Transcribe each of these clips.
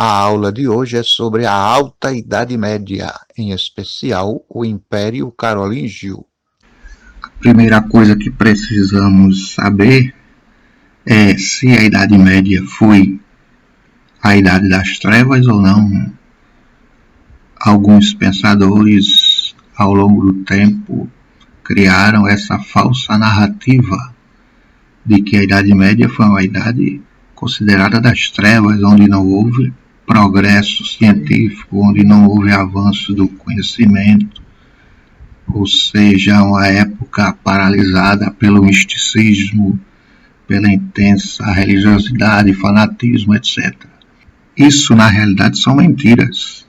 A aula de hoje é sobre a Alta Idade Média, em especial o Império Carolíngio. A primeira coisa que precisamos saber é se a Idade Média foi a Idade das Trevas ou não. Alguns pensadores, ao longo do tempo, criaram essa falsa narrativa de que a Idade Média foi uma idade considerada das trevas, onde não houve progresso científico, onde não houve avanço do conhecimento, ou seja, uma época paralisada pelo misticismo, pela intensa religiosidade, fanatismo, etc. Isso, na realidade, são mentiras,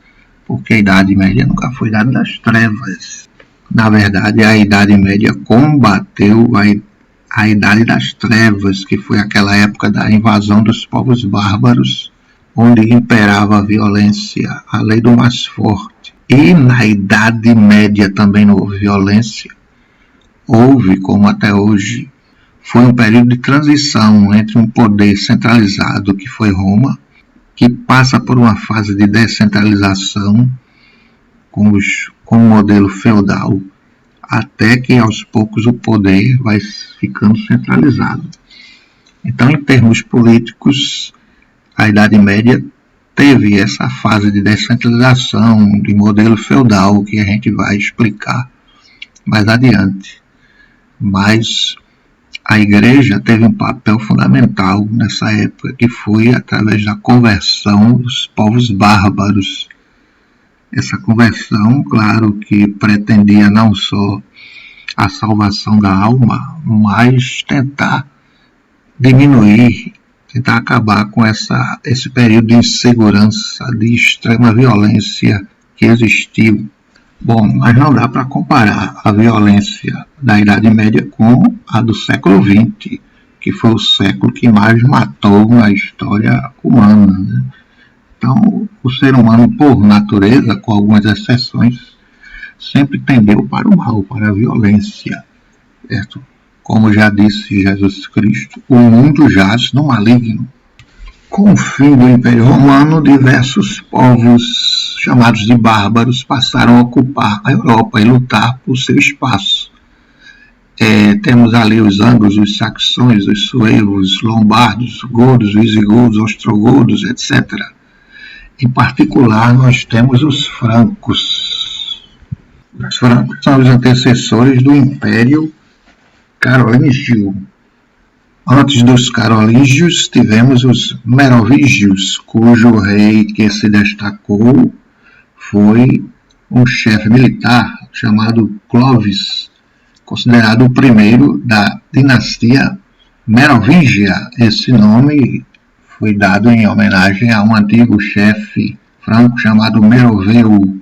porque a Idade Média nunca foi idade das trevas. Na verdade, a Idade Média combateu a Idade das Trevas, que foi aquela época da invasão dos povos bárbaros, onde imperava a violência, a lei do mais forte. E na Idade Média também não houve violência. Houve, como até hoje, foi um período de transição entre um poder centralizado, que foi Roma, que passa por uma fase de descentralização com o modelo feudal, até que aos poucos o poder vai ficando centralizado. Então, em termos políticos, a Idade Média teve essa fase de descentralização, de modelo feudal, que a gente vai explicar mais adiante. Mas a Igreja teve um papel fundamental nessa época, que foi através da conversão dos povos bárbaros. Essa conversão, claro, que pretendia não só a salvação da alma, mas tentar diminuir, tentar acabar com esse período de insegurança, de extrema violência que existiu. Bom, mas não dá para comparar a violência da Idade Média com a do século XX, que foi o século que mais matou na história humana, né? Então, o ser humano, por natureza, com algumas exceções, sempre tendeu para o mal, para a violência, certo? Como já disse Jesus Cristo, o mundo jaz no maligno. Com o fim do Império Romano, diversos povos chamados de bárbaros passaram a ocupar a Europa e lutar por seu espaço. Temos ali os anglos, os saxões, os suevos, os lombardos, os godos, os visigodos, os ostrogodos, etc. Em particular, nós temos os francos. Os francos são os antecessores do Império Carolíngio. Antes dos carolíngios, tivemos os merovígios, cujo rei que se destacou foi um chefe militar chamado Clovis, considerado o primeiro da dinastia merovingia. Esse nome foi dado em homenagem a um antigo chefe franco chamado Meroveu.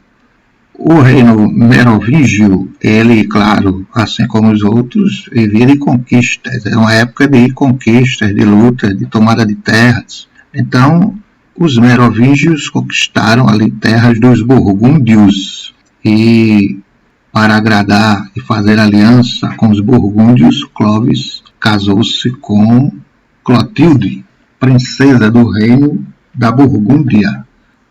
O reino merovingio, ele, claro, assim como os outros, vivia de conquistas. É uma época de conquistas, de lutas, de tomada de terras. Então, os merovingios conquistaram ali terras dos burgúndios. E, para agradar e fazer aliança com os burgúndios, Clovis casou-se com Clotilde, princesa do reino da Burgúndia.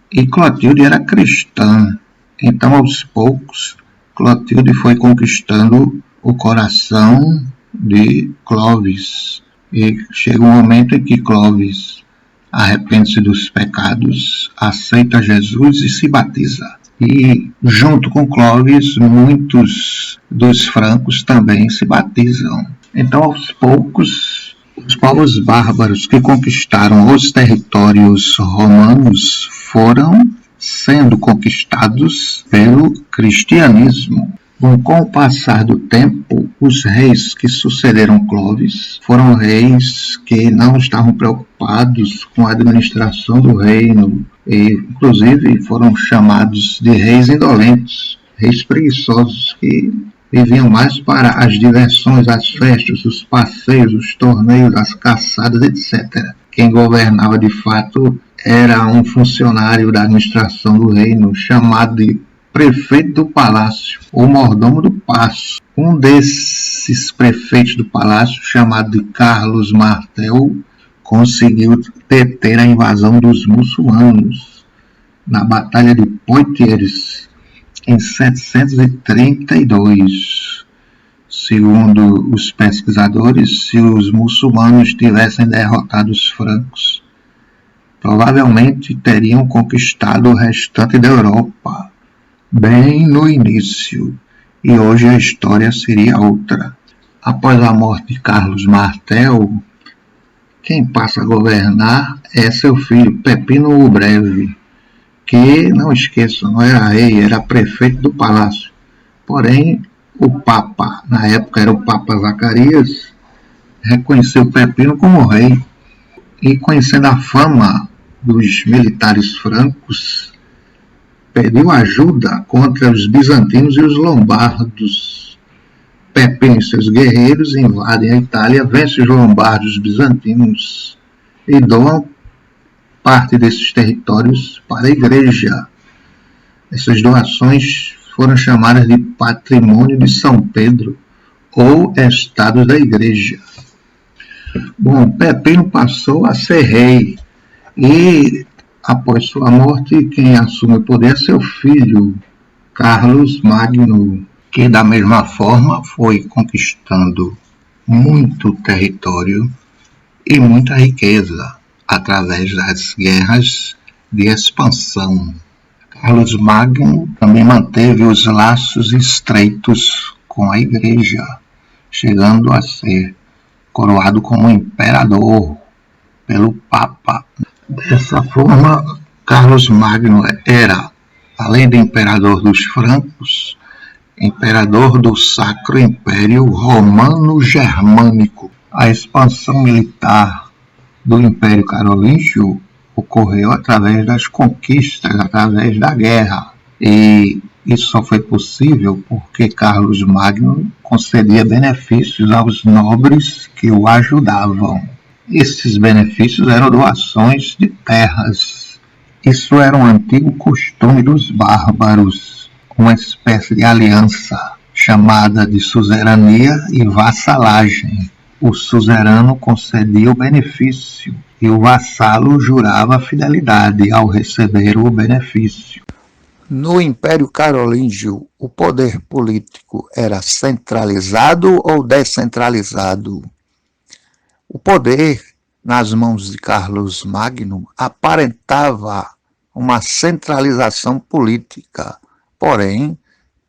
E Clotilde era cristã. Então, aos poucos, Clotilde foi conquistando o coração de Clovis. E chega um momento em que Clovis arrepende-se dos pecados, aceita Jesus e se batiza. E, junto com Clovis, muitos dos francos também se batizam. Então, aos poucos, os povos bárbaros que conquistaram os territórios romanos foram sendo conquistados pelo cristianismo. Bom, com o passar do tempo, os reis que sucederam Clovis foram reis que não estavam preocupados com a administração do reino e, inclusive, foram chamados de reis indolentes, reis preguiçosos que viviam mais para as diversões, as festas, os passeios, os torneios, as caçadas, etc. Quem governava de fato era um funcionário da administração do reino chamado de prefeito do palácio, ou mordomo do paço. Um desses prefeitos do palácio, chamado de Carlos Martel, conseguiu deter a invasão dos muçulmanos na Batalha de Poitiers em 732. Segundo os pesquisadores, se os muçulmanos tivessem derrotado os francos, provavelmente teriam conquistado o restante da Europa, bem no início, e hoje a história seria outra. Após a morte de Carlos Martel, quem passa a governar é seu filho, Pepino o Breve, que, não esqueçam, não era rei, era prefeito do palácio. Porém, o Papa, na época era o Papa Zacarias, reconheceu Pepino como rei, e conhecendo a fama dos militares francos, pediu ajuda contra os bizantinos e os lombardos. Pepino e seus guerreiros invadem a Itália, vencem os lombardos e os bizantinos e doam parte desses territórios para a igreja. Essas doações foram chamadas de Patrimônio de São Pedro ou Estados da Igreja. Bom, Pepino passou a ser rei e, após sua morte, quem assume o poder é seu filho, Carlos Magno, que da mesma forma foi conquistando muito território e muita riqueza através das guerras de expansão. Carlos Magno também manteve os laços estreitos com a Igreja, chegando a ser coroado como imperador pelo Papa. Dessa forma, Carlos Magno era, além de imperador dos francos, imperador do Sacro Império Romano-Germânico. A expansão militar do Império Carolíngio ocorreu através das conquistas, através da guerra. E isso só foi possível porque Carlos Magno concedia benefícios aos nobres que o ajudavam. Esses benefícios eram doações de terras. Isso era um antigo costume dos bárbaros, uma espécie de aliança chamada de suzerania e vassalagem. O suzerano concedia o benefício e o vassalo jurava a fidelidade ao receber o benefício. No Império Carolíngio, o poder político era centralizado ou descentralizado? O poder nas mãos de Carlos Magno aparentava uma centralização política, porém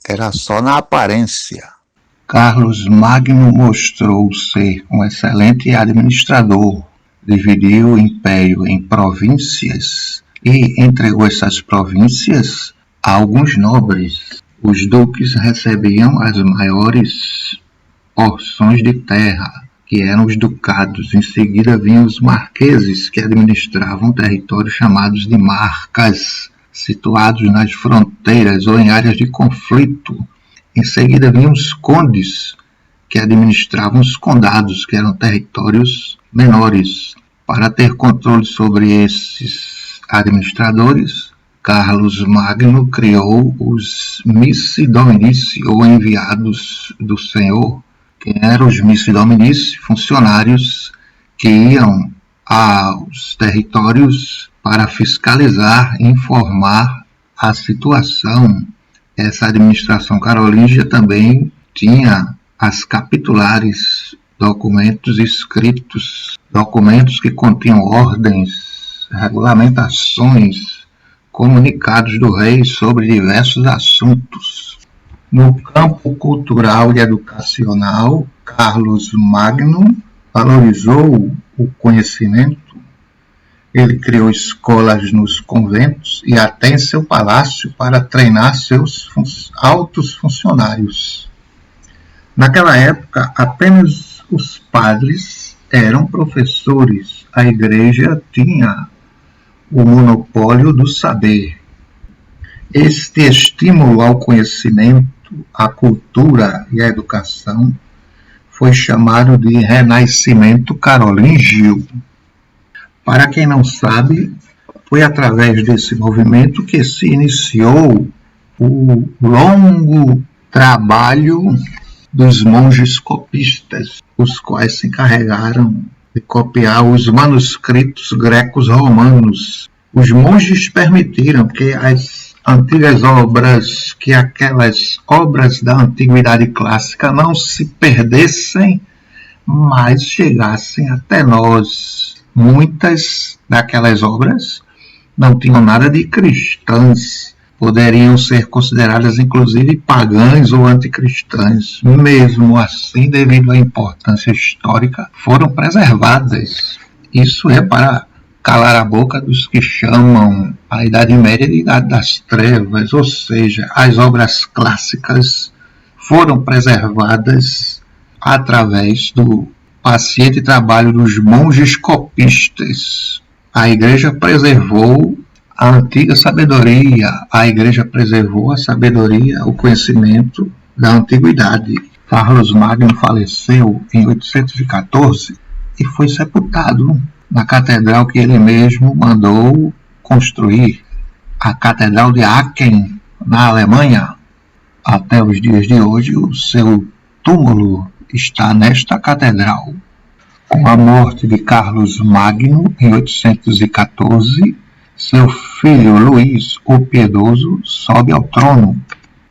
era só na aparência. Carlos Magno mostrou ser um excelente administrador, dividiu o império em províncias e entregou essas províncias a alguns nobres. Os duques recebiam as maiores porções de terra, que eram os ducados. Em seguida vinham os marqueses, que administravam territórios chamados de marcas, situados nas fronteiras ou em áreas de conflito. Em seguida vinham os condes, que administravam os condados, que eram territórios menores. Para ter controle sobre esses administradores, Carlos Magno criou os missi dominici, ou enviados do Senhor. Quem eram os missi dominici? Funcionários que iam aos territórios para fiscalizar e informar a situação. Essa administração carolíngia também tinha as capitulares, documentos escritos, documentos que continham ordens, regulamentações, comunicados do rei sobre diversos assuntos. No campo cultural e educacional, Carlos Magno valorizou o conhecimento. Ele criou escolas nos conventos e até em seu palácio para treinar seus altos funcionários. Naquela época, apenas os padres eram professores. A igreja tinha o monopólio do saber. Este estímulo ao conhecimento, à cultura e à educação foi chamado de Renascimento Carolíngio. Para quem não sabe, foi através desse movimento que se iniciou o longo trabalho dos monges copistas, os quais se encarregaram de copiar os manuscritos grecos romanos. Os monges permitiram que as antigas obras, que aquelas obras da antiguidade clássica não se perdessem, mas chegassem até nós. Muitas daquelas obras não tinham nada de cristãs, poderiam ser consideradas inclusive pagãs ou anticristãs. Mesmo assim, devido à importância histórica, foram preservadas. Isso é para calar a boca dos que chamam a Idade Média de Idade das Trevas, ou seja, as obras clássicas foram preservadas através do paciente trabalho dos monges copistas. A Igreja preservou a antiga sabedoria, a Igreja preservou a sabedoria, o conhecimento da antiguidade. Carlos Magno faleceu em 814 e foi sepultado na catedral que ele mesmo mandou construir, a Catedral de Aachen, na Alemanha. Até os dias de hoje, o seu túmulo está nesta catedral. Com a morte de Carlos Magno, em 814, seu filho Luís o Piedoso sobe ao trono.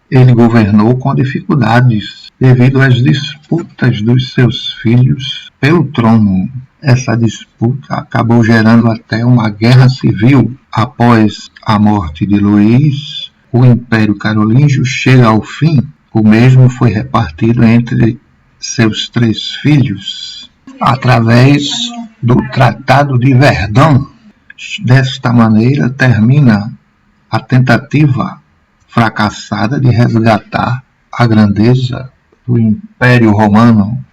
Ele governou com dificuldades devido às disputas dos seus filhos pelo trono. Essa disputa acabou gerando até uma guerra civil. Após a morte de Luís, o Império Carolíngio chega ao fim. O mesmo foi repartido entre seus 3 filhos, através do Tratado de Verdun. Desta maneira termina a tentativa fracassada de resgatar a grandeza do Império Romano.